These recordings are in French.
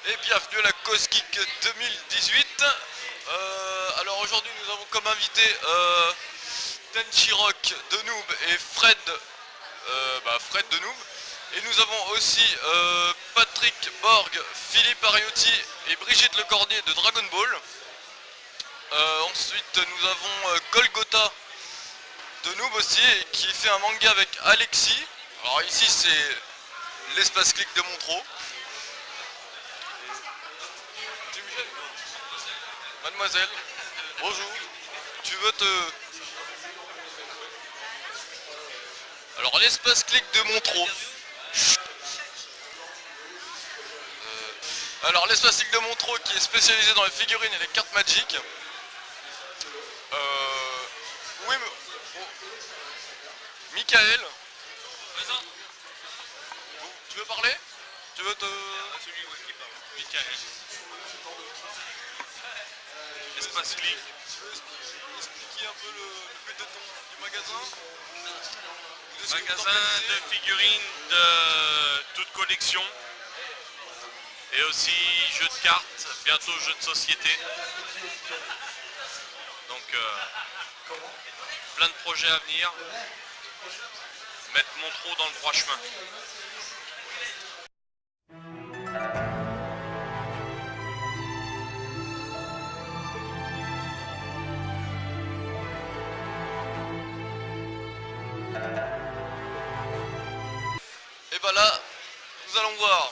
Et bienvenue à la Cause Geek 2018. Alors aujourd'hui nous avons comme invité Tenchirock de Noob et Fred, Fred de Noob. Et nous avons aussi Patrick Borg, Philippe Ariotti et Brigitte Lecordier de Dragon Ball. Ensuite nous avons Golgotha de Noob aussi, qui fait un manga avec Alexis. Alors ici c'est l'espace clic de Montreux. Mademoiselle, bonjour, tu veux te... Alors l'espace clic de Montreux. Alors l'espace clic de Montreux qui est spécialisé dans les figurines et les cartes Magic. Oui mais... Oh. Michael. Présent. Bon, tu veux parler? Tu veux te... Celui qui parle. Michael. Espace clic. Tu veux expliquer un peu le but du magasin? Magasin de figurines de toute collection. Et aussi jeux de cartes, bientôt jeux de société. Donc plein de projets à venir. Mettre Montreux dans le droit chemin. Et bah là, nous allons voir.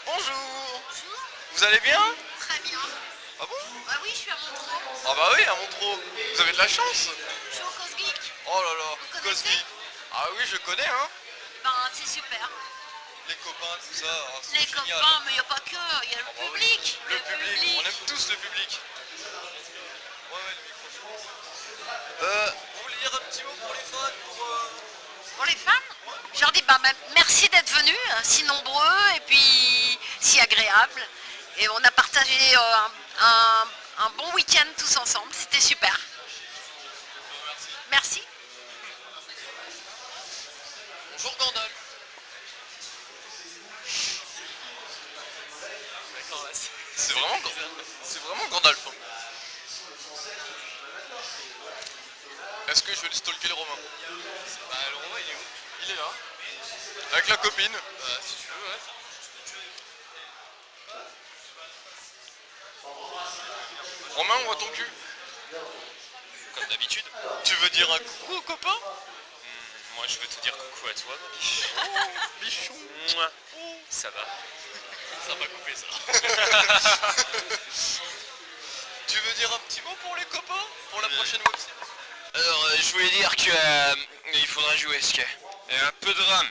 Bonjour. Bonjour. Vous allez bien? Très bien. Ah bon? Bah oui, je suis à Montreux. Ah bah oui, à Montreux. Vous avez de la chance. Je suis au Cause Geek. Oh là là, Vous connaissez? Cosby. Ah oui, je connais hein. Ben c'est super. Les copains, tout ça, hein, c'est Les génial. copains, mais il n'y a pas que, il y a le Ah bah oui. public. Le public, on aime tous le public. Ouais, le micro. Vous voulez dire un petit mot pour les fans Pour les fans, je leur dis merci d'être venus, si nombreux et puis si agréables. Et on a partagé un bon week-end tous ensemble, c'était super. Merci. Bonjour Gandalf. C'est vraiment Gandalf. Hein. Est-ce que je vais lui stalker le Romain? Bah le Romain il est où? Il est là. Avec la copine. Si tu veux, ouais. Romain, on voit ton cul. Comme d'habitude. Tu veux dire un coucou au copain? Moi je veux te dire coucou à toi, ma biche. Oh, bichon. Mouah. Ça va. Ça va couper ça. Tu veux dire un petit mot pour les copains? Pour la prochaine websérie? Alors, je voulais dire que il faudra du whisky. Et un peu de rhum.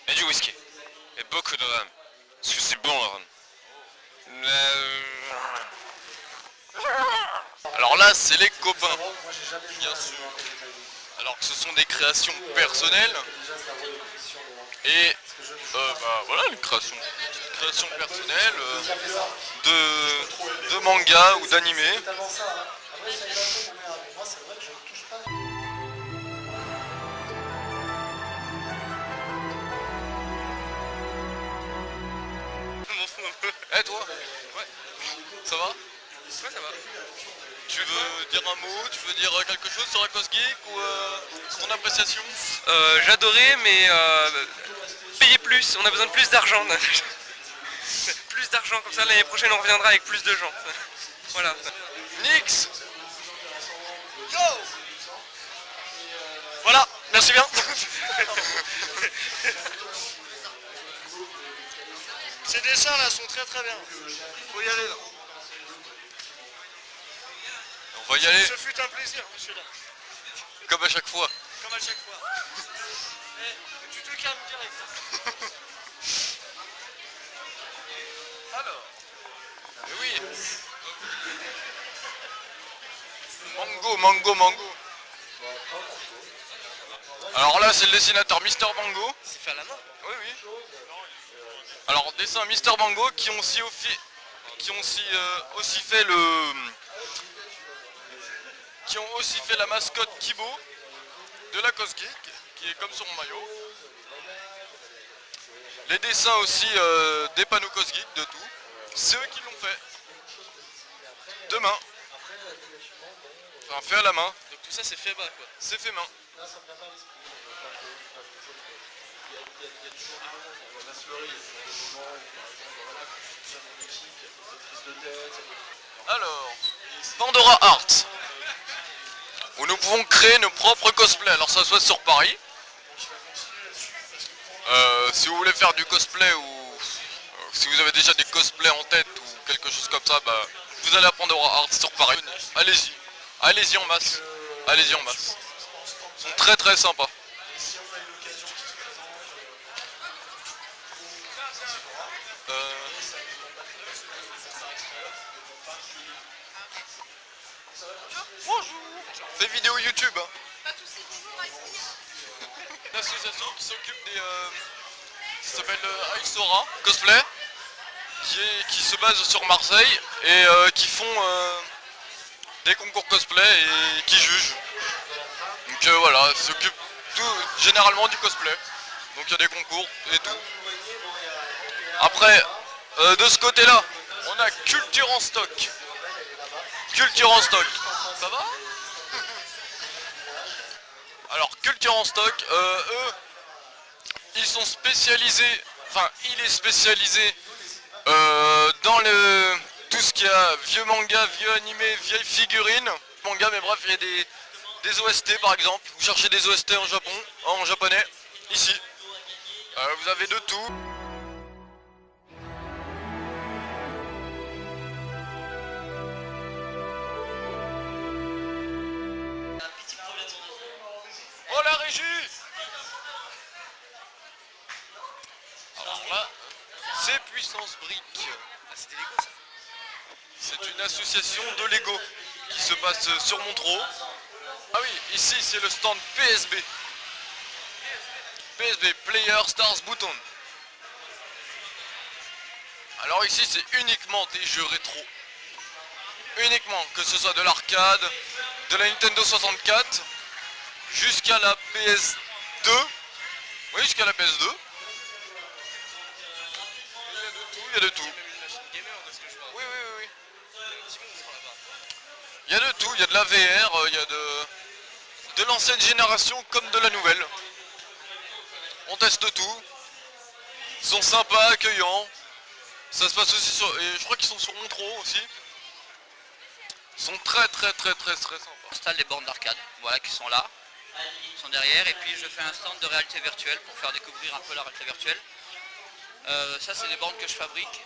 Et du whisky. Et beaucoup de rhum. Parce que c'est bon le rhum. Alors là, c'est les copains. Bien sûr. Alors que ce sont des créations personnelles. Et voilà, une création personnelle de manga ou d'animé. Eh toi? Ouais. Ça va? Ouais, ça va. Tu veux dire un mot? Tu veux dire quelque chose sur la Cause Geek ou ton appréciation? J'adorais, mais payer plus, on a besoin de plus d'argent. Plus d'argent, comme ça l'année prochaine on reviendra avec plus de gens. Voilà. Nix. Yo. Voilà, merci bien. Ces dessins là sont très bien. Faut y aller là. On va y aller. Ce fut un plaisir, monsieur là. Comme à chaque fois. Comme à chaque fois. Tu te calmes direct. Alors. Eh oui. Mango. Alors là c'est le dessinateur Mister Mango. C'est fait à la main. Oui. Alors dessin Mister Mango qui ont aussi fait qui ont aussi fait la mascotte Kibo de la Cause Geek, qui est comme sur mon maillot. Les dessins aussi des panneaux Cosgeek, de tout. C'est eux qui l'ont fait. De main. Enfin, fait à la main. Donc tout ça c'est fait bas quoi. C'est fait main. Alors, Pandora Art, où nous pouvons créer nos propres cosplays. Alors ça se passe sur Paris. Si vous voulez faire du cosplay ou si vous avez déjà des cosplays en tête ou quelque chose comme ça, bah, vous allez à Pandora Art sur Paris. Allez-y, allez-y en masse, allez-y en masse. Ils sont très très sympas. Bonjour. Fais vidéo YouTube. Hein. Une association qui s'occupe des... qui s'appelle Aisora Cosplay, qui se base sur Marseille et qui font des concours cosplay et qui jugent. Donc voilà, ils s'occupent généralement du cosplay. Donc il y a des concours et tout. Après, de ce côté-là, on a Culture en stock. Culture en stock. Ça va? Alors, Culture en stock, eux, ils sont spécialisés, enfin, il est spécialisé dans tout ce qu'il y a vieux manga, vieux animé, vieilles figurines. Manga, mais bref, il y a des OST par exemple. Vous cherchez des OST en Japon, en japonais, ici. Vous avez de tout. Oh la régie! Alors là, c'est Puissance Brique. Ah c'était Lego ça. C'est une association de Lego qui se passe sur Montreux. Ah oui, ici c'est le stand PSB. PSB, Player Stars Button. Alors ici c'est uniquement des jeux rétro. Uniquement, que ce soit de l'arcade, de la Nintendo 64, jusqu'à la PS2. Oui, jusqu'à la PS2. Il y a de tout. Oui, oui, oui, oui. Il y a de tout, il y a de la VR, il y a de l'ancienne génération comme de la nouvelle. On teste tout. Ils sont sympas, accueillants. Ça se passe aussi sur... Et je crois qu'ils sont sur Montreux aussi. Ils sont très sympas. J'installe les bornes d'arcade, voilà, qui sont là, qui sont derrière, et puis je fais un stand de réalité virtuelle pour faire découvrir un peu la réalité virtuelle. Ça c'est des bornes que je fabrique,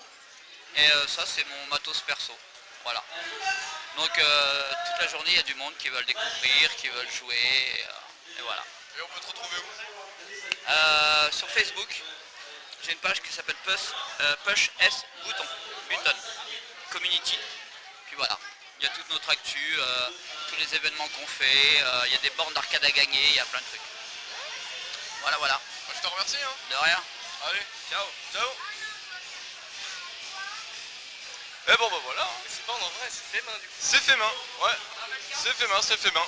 et ça c'est mon matos perso, voilà. Donc toute la journée il y a du monde qui veulent découvrir, qui veulent jouer, et voilà. Et on peut te retrouver où? Sur Facebook, j'ai une page qui s'appelle Push S Button Community, puis voilà. Il y a toute notre actu, tous les événements qu'on fait, il y a des bornes d'arcade à gagner, il y a plein de trucs. Voilà, voilà. Bah, je te remercie, hein. De rien. Allez, Ciao. ciao. Et bon bah voilà, hein. C'est pas en vrai, c'est fait main du coup. C'est fait main, ouais. C'est fait main, c'est fait main.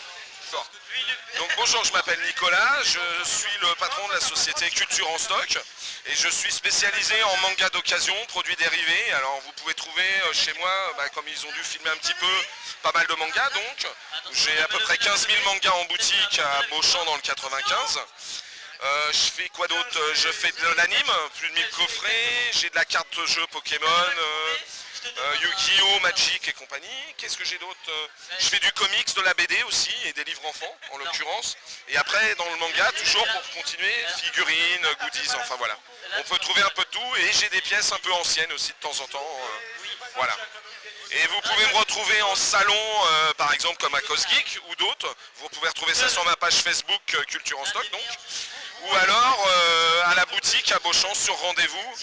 Donc bonjour, je m'appelle Nicolas, je suis le patron de la société Culture en stock et je suis spécialisé en manga d'occasion, produits dérivés. Alors vous pouvez trouver chez moi, comme ils ont dû filmer un petit peu, pas mal de mangas donc. J'ai à peu près 15 000 mangas en boutique à Beauchamp dans le 95. Je fais quoi d'autre? Je fais de l'anime, plus de 1000 coffrets, j'ai de la carte jeu Pokémon, Yu-Gi-Oh, Magic et compagnie. Qu'est-ce que j'ai d'autre? Je fais du comics, de la BD aussi et des livres enfants en l'occurrence. Et après dans le manga, toujours pour continuer, figurines, goodies, enfin voilà. On peut trouver un peu de tout et j'ai des pièces un peu anciennes aussi de temps en temps. Voilà. Et vous pouvez me retrouver en salon, par exemple comme à Cosgeek ou d'autres. Vous pouvez retrouver ça sur ma page Facebook Culture en stock donc. Ou alors à la boutique à Beauchamp sur rendez-vous.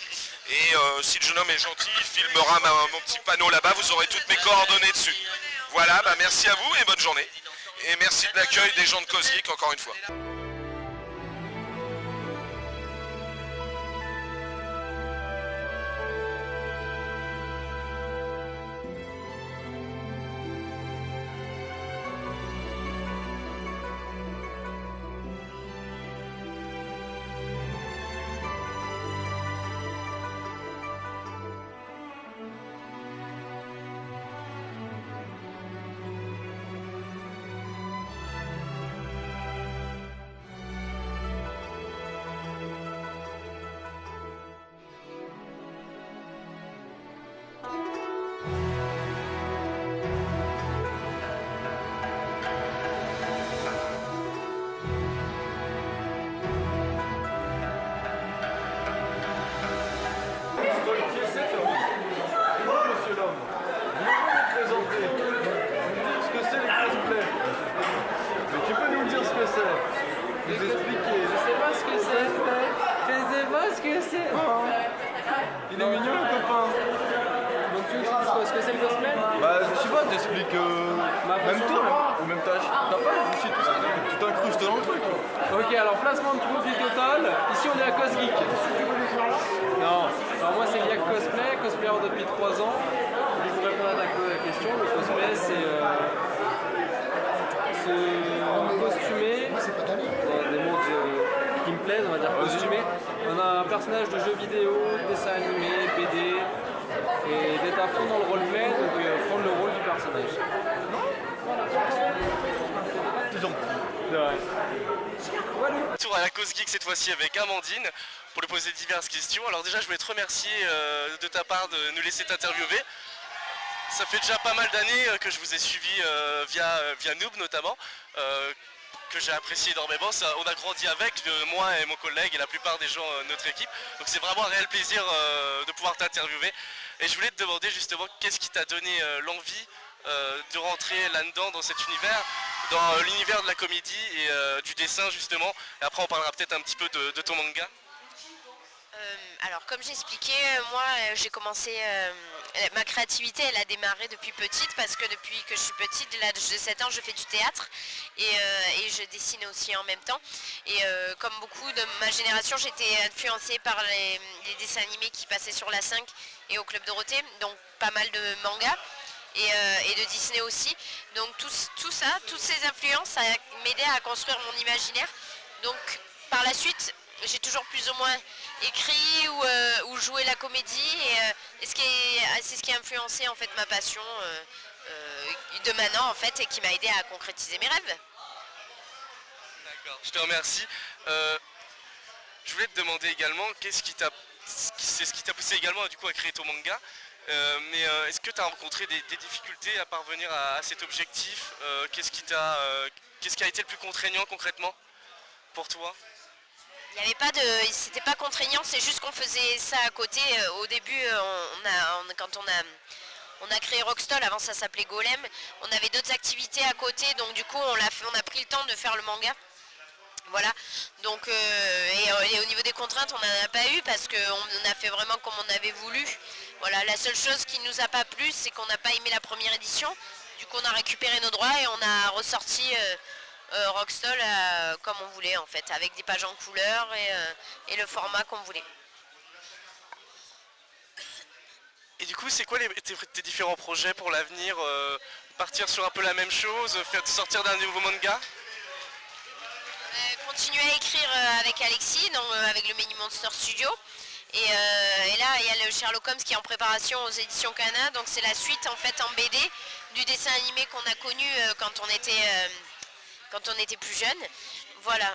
Et si le jeune homme est gentil, il filmera mon petit panneau là-bas, vous aurez toutes mes coordonnées dessus. Voilà, merci à vous et bonne journée. Et merci de l'accueil des gens de Cosgeek encore une fois. Il est mignon le copain. Donc tu expliques quoi? Ce que c'est le cosplay? Bah je sais pas, t'expliques même toi, ou même tâche. T'as pas réfléchi tout ça, tu t'incrustes dans le truc. Ok, alors placement de produit total. Ici on est à Cosgeek. Non, alors moi c'est Liac Cosplay, cosplayer depuis 3 ans. Et pour répondre à ta question, le cosplay c'est se costumer dans des mots qui me plaisent, on va dire costumer. On a un personnage de jeu vidéo, dessin animé, BD, et d'être à fond dans le roleplay, donc prendre le rôle du personnage. Toujours. Tour à la cause geek cette fois-ci avec Amandine pour lui poser diverses questions. Alors déjà je voulais te remercier de ta part de nous laisser t'interviewer. Ça fait déjà pas mal d'années que je vous ai suivi via Noob notamment, que j'ai apprécié énormément. On a grandi avec, moi et mon collègue et la plupart des gens de notre équipe. Donc c'est vraiment un réel plaisir de pouvoir t'interviewer. Et je voulais te demander justement qu'est-ce qui t'a donné l'envie de rentrer là-dedans, dans cet univers, dans l'univers de la comédie et du dessin justement. Et après on parlera peut-être un petit peu de ton manga. Alors comme j'expliquais, moi j'ai commencé, ma créativité elle a démarré depuis petite parce que depuis que je suis petite, de l'âge de 7 ans je fais du théâtre et je dessine aussi en même temps. Et comme beaucoup de ma génération, j'étais influencée par les dessins animés qui passaient sur la 5 et au Club Dorothée, donc pas mal de mangas. Et de Disney aussi. Donc tout ça, toutes ces influences, ça m'aidait à construire mon imaginaire. Donc par la suite, j'ai toujours plus ou moins écrit ou joué la comédie et c'est ce qui a influencé en fait ma passion de maintenant en fait et qui m'a aidé à concrétiser mes rêves. D'accord, je te remercie. Je voulais te demander également c'est ce qui t'a poussé également du coup à créer ton manga. Mais est-ce que tu as rencontré des difficultés à parvenir à cet objectif? Qu'est-ce qui a été le plus contraignant concrètement pour toi? Il n'y avait pas c'était pas contraignant, c'est juste qu'on faisait ça à côté. Au début, quand on a créé Rockstall, avant ça s'appelait Golem, on avait d'autres activités à côté, donc du coup on a pris le temps de faire le manga. Voilà, donc et au niveau des contraintes on n'en a pas eu parce qu'on a fait vraiment comme on avait voulu. Voilà, la seule chose qui nous a pas plu c'est qu'on n'a pas aimé la première édition, du coup on a récupéré nos droits et on a ressorti Rockstall comme on voulait en fait, avec des pages en couleur et le format qu'on voulait. Et du coup c'est quoi tes différents projets pour l'avenir? Partir sur un peu la même chose, sortir d'un nouveau manga? Continuer à écrire avec Alexis, donc, avec le Mini Monster Studio. Et là, il y a le Sherlock Holmes qui est en préparation aux éditions Cana. Donc c'est la suite en fait en BD du dessin animé qu'on a connu quand on était plus jeune. Voilà.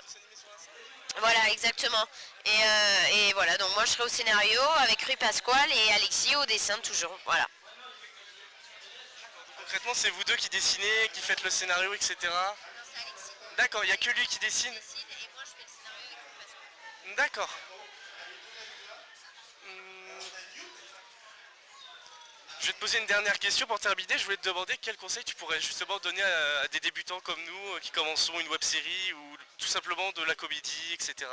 Voilà, exactement. Et voilà, donc moi je serai au scénario avec Rui Pasquale et Alexis au dessin toujours. Voilà. Concrètement, c'est vous deux qui dessinez, qui faites le scénario, etc. D'accord, il n'y a que lui qui dessine. D'accord. Je vais te poser une dernière question pour terminer. Je voulais te demander quel conseil tu pourrais justement donner à des débutants comme nous qui commençons une web série ou tout simplement de la comédie, etc.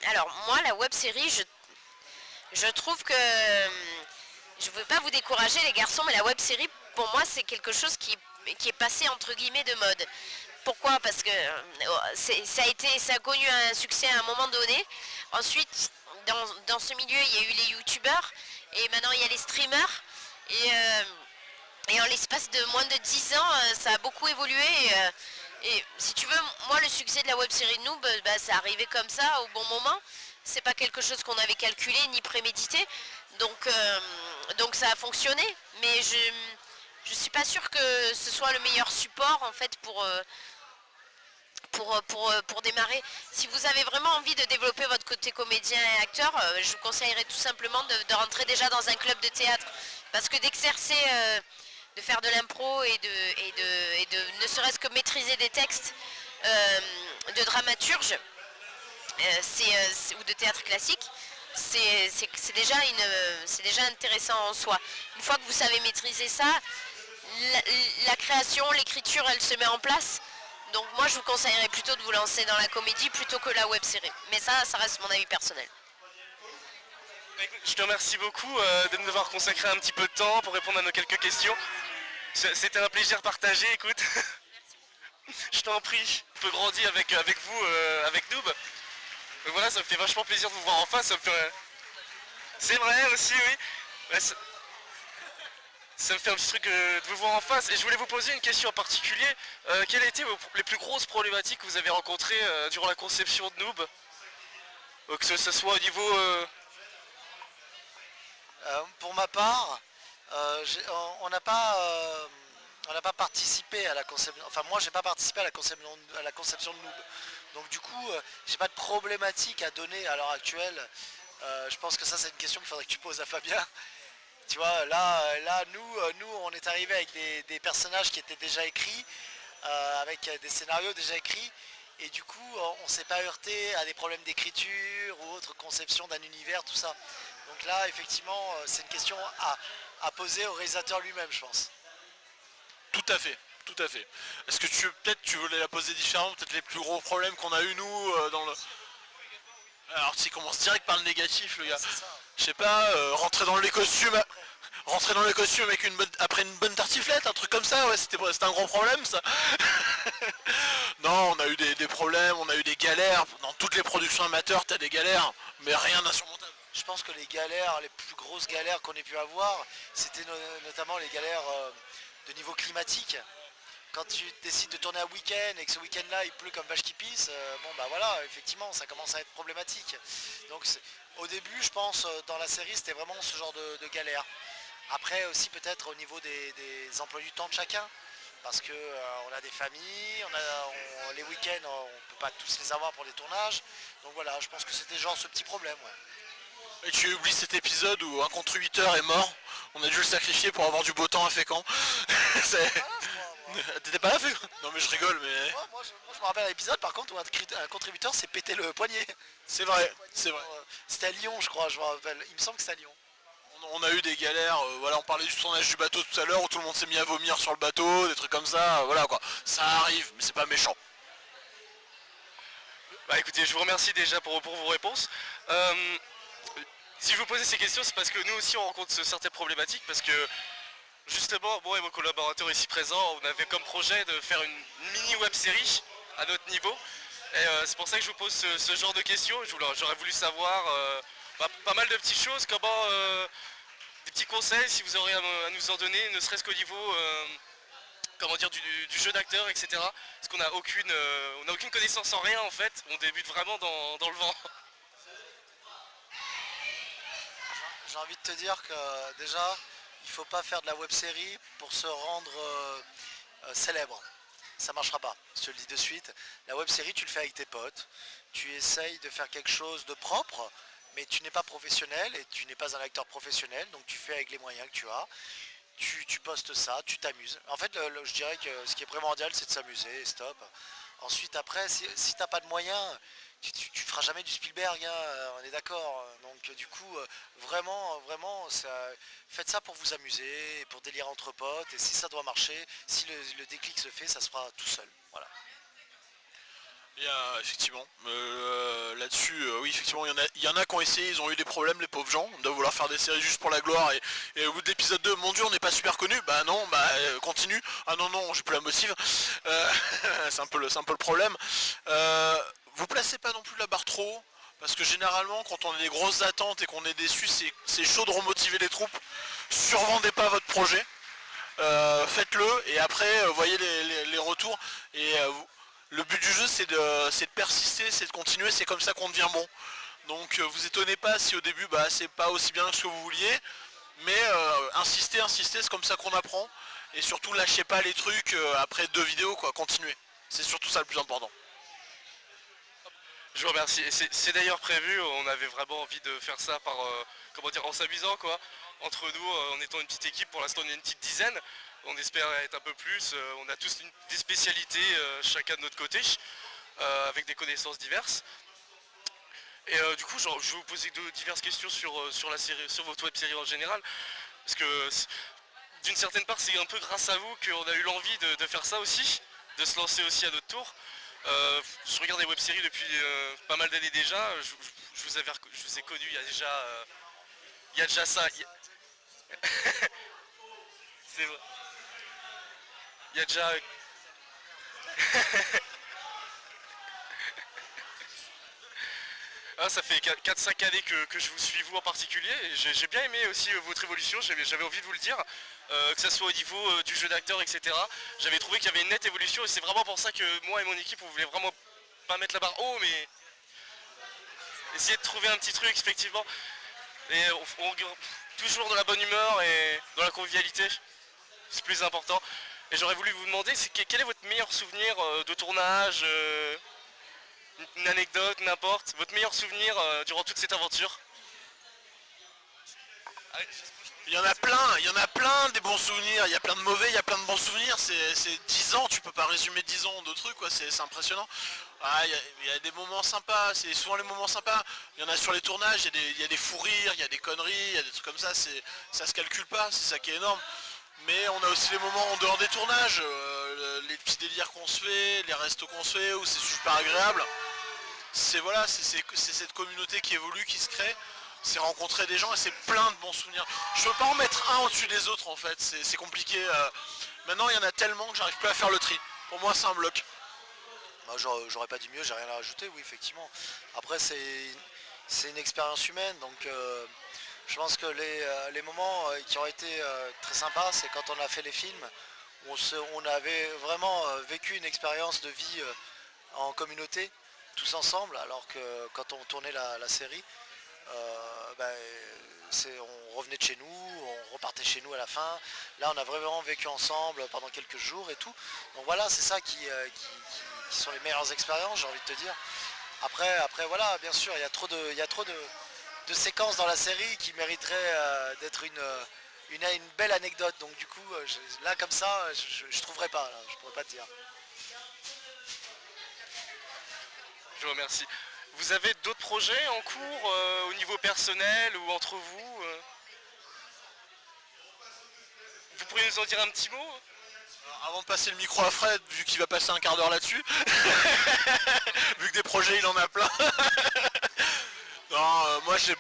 Alors moi la web série, je trouve que je ne veux pas vous décourager les garçons, mais la web série pour moi c'est quelque chose qui est passé entre guillemets de mode. Pourquoi? Parce que ça a connu un succès à un moment donné. Ensuite, dans ce milieu, il y a eu les youtubeurs et maintenant il y a les streamers. Et en l'espace de moins de 10 ans, ça a beaucoup évolué. Et si tu veux, moi le succès de la web série Noob, c'est arrivé comme ça au bon moment. C'est pas quelque chose qu'on avait calculé ni prémédité. Donc ça a fonctionné. Mais je suis pas sûre que ce soit le meilleur support en fait pour démarrer. Si vous avez vraiment envie de développer votre côté comédien et acteur, je vous conseillerais tout simplement de rentrer déjà dans un club de théâtre. Parce que d'exercer, de faire de l'impro et de ne serait-ce que maîtriser des textes de dramaturge ou de théâtre classique, c'est déjà intéressant en soi. Une fois que vous savez maîtriser ça, la création, l'écriture, elle se met en place. Donc moi je vous conseillerais plutôt de vous lancer dans la comédie plutôt que la web série. Mais ça reste mon avis personnel. Bah, écoute, je te remercie beaucoup de nous avoir consacré un petit peu de temps pour répondre à nos quelques questions. C'était un plaisir partagé, écoute. Je t'en prie, je peux grandir avec vous, avec Noob. Donc voilà, ça me fait vachement plaisir de vous voir en face, ça me fait... C'est vrai aussi, oui. Ouais, ça me fait un petit truc de vous voir en face. Et je voulais vous poser une question en particulier. Quelles étaient les plus grosses problématiques que vous avez rencontrées durant la conception de Noob? Que ce soit au niveau... Pour ma part, on n'a pas, participé à la conception. Enfin, moi, j'ai pas participé à la conception de Noob. Donc, du coup, j'ai pas de problématique à donner à l'heure actuelle. Je pense que ça, c'est une question qu'il faudrait que tu poses à Fabien. Tu vois, là, nous, on est arrivé avec des personnages qui étaient déjà écrits, avec des scénarios déjà écrits. Et du coup, on s'est pas heurté à des problèmes d'écriture ou autre conception d'un univers, tout ça. Donc là, effectivement, c'est une question à poser au réalisateur lui-même, je pense. Tout à fait, tout à fait. Est-ce que tu voulais la poser différemment, peut-être les plus gros problèmes qu'on a eu nous dans le... Alors tu commences direct par le négatif, le gars. Je sais pas, rentrer dans les costumes... Rentrer dans les costumes avec après une bonne tartiflette, un truc comme ça, ouais, c'était un gros problème ça. Non, on a eu des problèmes, on a eu des galères. Dans toutes les productions amateurs, t'as des galères, mais rien d'insurmontable. Je pense que les galères, les plus grosses galères qu'on ait pu avoir, c'était notamment les galères de niveau climatique. Quand tu décides de tourner un week-end et que ce week-end-là il pleut comme vache qui pisse, bon bah voilà, effectivement ça commence à être problématique. Donc au début, je pense, dans la série, c'était vraiment ce genre de galère. Après aussi peut-être au niveau des emplois du temps de chacun, parce que on a des familles, les week-ends on ne peut pas tous les avoir pour les tournages, donc voilà, je pense que c'était genre ce petit problème. Ouais. Et tu oublies cet épisode où un contre 8 heures est mort, on a dû le sacrifier pour avoir du beau temps à Fécamp. T'étais pas là, Fécamp? Non mais je rigole, mais... Moi je me rappelle l'épisode par contre où un contributeur s'est pété le poignet. C'est vrai, c'est vrai. C'était à Lyon je crois, je me rappelle, il me semble que c'était à Lyon. On a eu des galères, voilà, on parlait du tournage du bateau tout à l'heure où tout le monde s'est mis à vomir sur le bateau, des trucs comme ça, voilà quoi. Ça arrive, mais c'est pas méchant. Bah écoutez, je vous remercie déjà pour vos réponses. Si je vous posais ces questions, c'est parce que nous aussi on rencontre certaines problématiques, parce que justement, moi et mon collaborateur ici présent, on avait comme projet de faire une mini web série à notre niveau. Et c'est pour ça que je vous pose ce genre de questions. J'aurais voulu savoir pas mal de petites choses, comment... des petits conseils si vous aurez à nous en donner, ne serait-ce qu'au niveau comment dire, du jeu d'acteur, etc. Parce qu'on n'a aucune connaissance en rien en fait, on débute vraiment dans le vent. J'ai envie de te dire que déjà, il ne faut pas faire de la web série pour se rendre célèbre. Ça marchera pas, je te le dis de suite. La web série, tu le fais avec tes potes, tu essayes de faire quelque chose de propre, mais tu n'es pas professionnel et tu n'es pas un acteur professionnel, donc tu fais avec les moyens que tu as. Tu postes ça, tu t'amuses. En fait, je dirais que ce qui est primordial, c'est de s'amuser, stop. Ensuite, après, si tu n'as pas de moyens, tu feras jamais du Spielberg, hein, on est d'accord. Donc du coup, vraiment, faites ça pour vous amuser, pour délire entre potes, et si ça doit marcher, si le déclic se fait, ça se fera tout seul. Voilà. Il y a, effectivement, là-dessus, oui, effectivement, il y en a qui ont essayé, ils ont eu des problèmes, les pauvres gens, de vouloir faire des séries juste pour la gloire, et au bout de l'épisode 2, mon dieu, on n'est pas super connu, bah non, continue, ah non, j'ai plus la motive, c'est un peu le problème. Vous placez pas non plus la barre trop haut, parce que généralement, quand on a des grosses attentes et qu'on est déçu, c'est chaud de remotiver les troupes, survendez pas votre projet, faites-le, et après, voyez les retours, et le but du jeu c'est de persister, c'est de continuer, c'est comme ça qu'on devient bon. Donc vous étonnez pas si au début c'est pas aussi bien que ce que vous vouliez, mais insistez, c'est comme ça qu'on apprend. Et surtout lâchez pas les trucs après 2 vidéos quoi, continuez. C'est surtout ça le plus important. Je vous remercie. C'est d'ailleurs prévu, on avait vraiment envie de faire ça par, en s'amusant quoi. Entre nous, en étant une petite équipe, pour l'instant on est une petite dizaine. On espère être un peu plus, on a tous des spécialités chacun de notre côté, avec des connaissances diverses. Et du coup, je vais vous poser diverses questions sur la série, sur votre web série en général, parce que d'une certaine part, c'est un peu grâce à vous qu'on a eu l'envie de faire ça aussi, de se lancer aussi à notre tour. Je regarde des web séries depuis pas mal d'années déjà. je vous ai connu il y a déjà ça. C'est vrai. Il y a déjà... Ah, ça fait 4-5 années que je vous suis, vous en particulier, et j'ai bien aimé aussi votre évolution, j'avais envie de vous le dire, que ce soit au niveau du jeu d'acteur, etc. J'avais trouvé qu'il y avait une nette évolution, et c'est vraiment pour ça que moi et mon équipe, on voulait vraiment pas mettre la barre haut, mais essayer de trouver un petit truc, effectivement, et toujours dans la bonne humeur et dans la convivialité, c'est plus important. Et j'aurais voulu vous demander, quel est votre meilleur souvenir de tournage, une anecdote, n'importe, votre meilleur souvenir durant toute cette aventure? Il y en a plein des bons souvenirs, il y a plein de mauvais, il y a plein de bons souvenirs, c'est 10 ans, tu peux pas résumer 10 ans de trucs, quoi, c'est impressionnant. Ah, il y a des moments sympas, c'est souvent les moments sympas, il y en a sur les tournages, il y a des fous rires, il y a des conneries, il y a des trucs comme ça se calcule pas, c'est ça qui est énorme. Mais on a aussi les moments en dehors des tournages, les petits délires qu'on se fait, les restos qu'on se fait, où c'est super agréable. C'est cette communauté qui évolue, qui se crée, c'est rencontrer des gens et c'est plein de bons souvenirs. Je peux pas en mettre un au-dessus des autres en fait, c'est compliqué. Maintenant il y en a tellement que j'arrive plus à faire le tri. Pour moi c'est un bloc. Bah, j'aurais pas dit mieux, j'ai rien à rajouter, oui effectivement. Après c'est une expérience humaine, donc je pense que les moments qui ont été très sympas, c'est quand on a fait les films, où on avait vraiment vécu une expérience de vie en communauté, tous ensemble, alors que quand on tournait la série, on revenait de chez nous, on repartait chez nous à la fin. Là on a vraiment vécu ensemble pendant quelques jours et tout. Donc voilà, c'est ça qui sont les meilleures expériences, j'ai envie de te dire. Après voilà, bien sûr, il y a trop de séquences dans la série qui mériteraient d'être une belle anecdote. Donc du coup, là comme ça, je trouverais pas, là, je pourrais pas te dire. Je vous remercie. Vous avez d'autres projets en cours au niveau personnel ou entre vous Vous pourriez nous en dire un petit mot? Alors, avant de passer le micro à Fred, vu qu'il va passer un quart d'heure là-dessus, vu que des projets il en a plein. Non, moi j'ai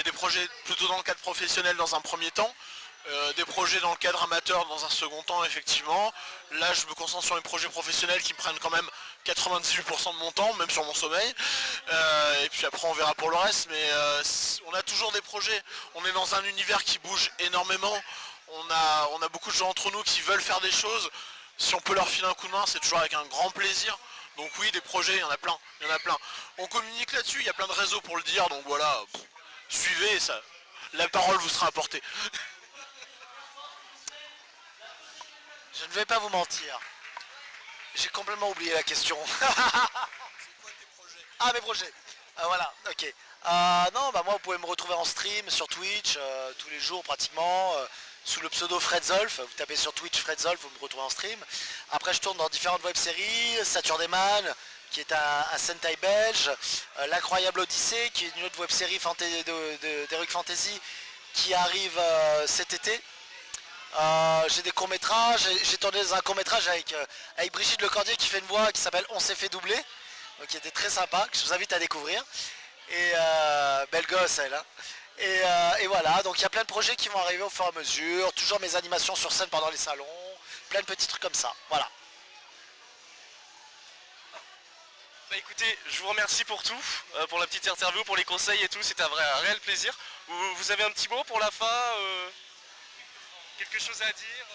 des projets plutôt dans le cadre professionnel dans un premier temps, des projets dans le cadre amateur dans un second temps effectivement. Là je me concentre sur les projets professionnels qui me prennent quand même 98% de mon temps, même sur mon sommeil. Et puis après on verra pour le reste, mais on a toujours des projets, on est dans un univers qui bouge énormément, on a beaucoup de gens entre nous qui veulent faire des choses. Si on peut leur filer un coup de main, c'est toujours avec un grand plaisir. Donc oui, des projets, il y en a plein, On communique là-dessus, il y a plein de réseaux pour le dire, donc voilà, suivez, ça, la parole vous sera apportée. Je ne vais pas vous mentir. J'ai complètement oublié la question. Ah, mes projets. Voilà, ok. Non, bah moi vous pouvez me retrouver en stream sur Twitch tous les jours pratiquement. Sous le pseudo Fredzolf, vous tapez sur Twitch Fredzolf, vous me retrouvez en stream. Après je tourne dans différentes web-séries, Saturday-Man, qui est un Sentai belge, L'Incroyable Odyssée, qui est une autre web-série d'Heroic Fantasy, qui arrive cet été. J'ai des courts-métrages, j'ai tourné dans un court-métrage avec Brigitte Lecordier qui fait une voix qui s'appelle On s'est fait doubler, donc qui était très sympa, que je vous invite à découvrir. Et belle gosse elle, hein. Et voilà, donc il y a plein de projets qui vont arriver au fur et à mesure, toujours mes animations sur scène pendant les salons, plein de petits trucs comme ça, voilà. Bah écoutez, je vous remercie pour tout, pour la petite interview, pour les conseils et tout, c'était un réel plaisir. Vous avez un petit mot pour la fin, quelque chose à dire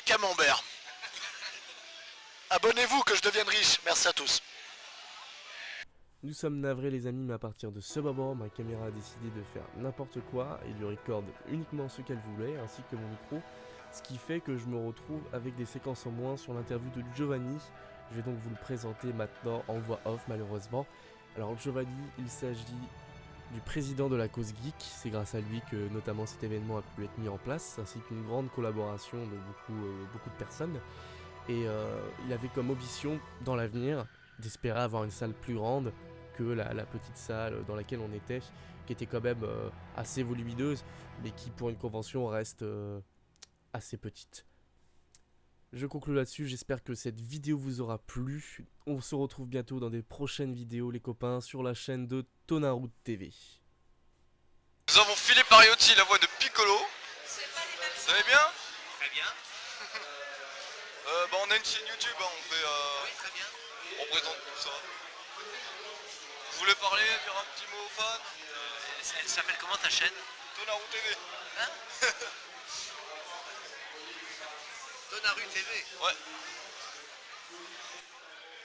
Camembert. Abonnez-vous que je devienne riche, merci à tous. Nous sommes navrés les amis, mais à partir de ce moment, ma caméra a décidé de faire n'importe quoi et de record uniquement ce qu'elle voulait, ainsi que mon micro, ce qui fait que je me retrouve avec des séquences en moins sur l'interview de Giovanni. Je vais donc vous le présenter maintenant en voix off malheureusement. Alors Giovanni, il s'agit du président de la cause geek, c'est grâce à lui que notamment cet événement a pu être mis en place, ainsi qu'une grande collaboration de beaucoup de personnes. Et il avait comme ambition dans l'avenir d'espérer avoir une salle plus grande que la petite salle dans laquelle on était, qui était quand même assez volumineuse, mais qui pour une convention reste assez petite. Je conclue là-dessus, j'espère que cette vidéo vous aura plu. On se retrouve bientôt dans des prochaines vidéos les copains sur la chaîne de Tonaroot TV. Nous avons Philippe Mariotti, la voix de Piccolo. Ça va bien? Très bien. On a une chaîne YouTube, hein, on fait... Oui, très bien. On présente tout ça. Vous voulez parler, dire un petit mot aux fans? Elle s'appelle comment ta chaîne? Tonaroot TV. Hein? Tonaroot TV. Ouais.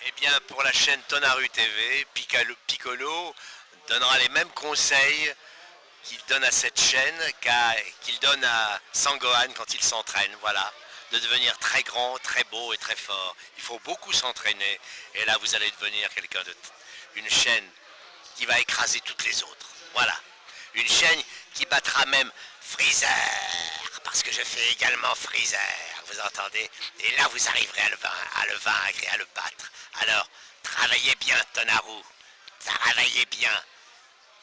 Eh bien, pour la chaîne Tonaroot TV, Piccolo donnera les mêmes conseils qu'il donne à cette chaîne qu'il donne à Sangohan quand il s'entraîne. Voilà, de devenir très grand, très beau et très fort. Il faut beaucoup s'entraîner et là vous allez devenir quelqu'un une chaîne qui va écraser toutes les autres. Voilà, une chaîne qui battra même Freezer, parce que je fais également Freezer, vous entendez? Et là vous arriverez à le vaincre et à le battre. Alors, travaillez bien Tonaroot, travaillez bien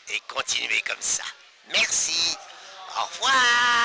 et continuez comme ça. Merci, au revoir.